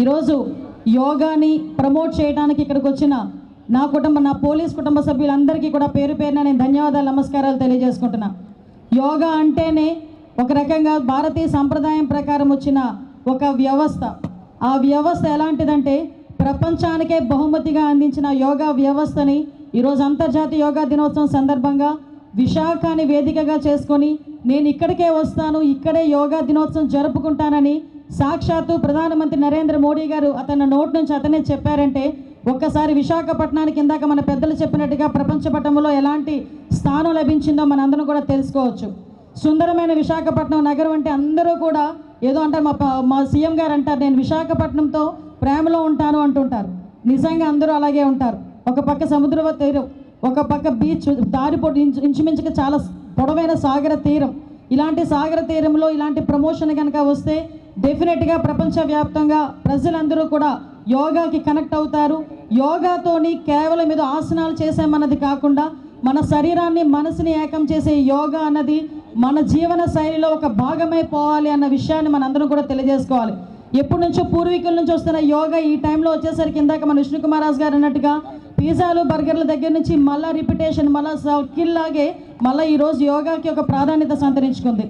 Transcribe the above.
ఈరోజు యోగాని ప్రమోట్ చేయడానికి ఇక్కడికి వచ్చిన నా పోలీస్ కుటుంబ సభ్యులందరికీ కూడా పేరు పేరున నేను ధన్యవాదాలు నమస్కారాలు తెలియజేసుకుంటున్నా. యోగా అంటేనే ఒక రకంగా భారతీయ సంప్రదాయం ప్రకారం వచ్చిన ఒక వ్యవస్థ. ఆ వ్యవస్థ ఎలాంటిదంటే ప్రపంచానికే బహుమతిగా అందించిన యోగా వ్యవస్థని ఈరోజు అంతర్జాతీయ యోగా దినోత్సవం సందర్భంగా విశాఖని వేదికగా చేసుకొని నేను ఇక్కడికే వస్తాను, ఇక్కడే యోగా దినోత్సవం జరుపుకుంటానని సాక్షాత్తు ప్రధానమంత్రి నరేంద్ర మోడీ గారు అతని నోటి నుంచి అతనే చెప్పారంటే ఒక్కసారి విశాఖపట్నానికి ఇందాక మన పెద్దలు చెప్పినట్టుగా ప్రపంచ పటంలో ఎలాంటి స్థానం లభించిందో మనందరం కూడా తెలుసుకోవచ్చు. సుందరమైన విశాఖపట్నం నగరం అంటే అందరూ కూడా ఏదో అంటారు, మా సీఎం గారు అంటారు నేను విశాఖపట్నంతో ప్రేమలో ఉంటాను అంటుంటారు. నిజంగా అందరూ అలాగే ఉంటారు. ఒక పక్క సముద్ర తీరం, ఒక పక్క బీచ్, దారిపోటు ఇంచుమించుగా చాలా పొడవైన సాగర తీరం. ఇలాంటి సాగర తీరంలో ఇలాంటి ప్రమోషన్ కనుక వస్తే డెఫినెట్గా ప్రపంచవ్యాప్తంగా ప్రజలందరూ కూడా యోగాకి కనెక్ట్ అవుతారు. యోగాతోని కేవలం ఏదో ఆసనాలు చేసామన్నది కాకుండా మన శరీరాన్ని మనసుని ఏకం చేసే యోగా అన్నది మన జీవన శైలిలో ఒక భాగమైపోవాలి అన్న విషయాన్ని మనందరం కూడా తెలియజేసుకోవాలి. ఎప్పటి నుంచో పూర్వీకుల నుంచి వస్తున్న యోగా ఈ టైంలో వచ్చేసరికి ఇందాక మన విష్ణుకుమార్ రాజు గారు అన్నట్టుగా పిజ్జాలు బర్గర్ల దగ్గర నుంచి మళ్ళీ రిపిటేషన్, మళ్ళీ సర్కిల్ లాగే మళ్ళీ ఈరోజు యోగాకి ఒక ప్రాధాన్యత సంతరించుకుంది.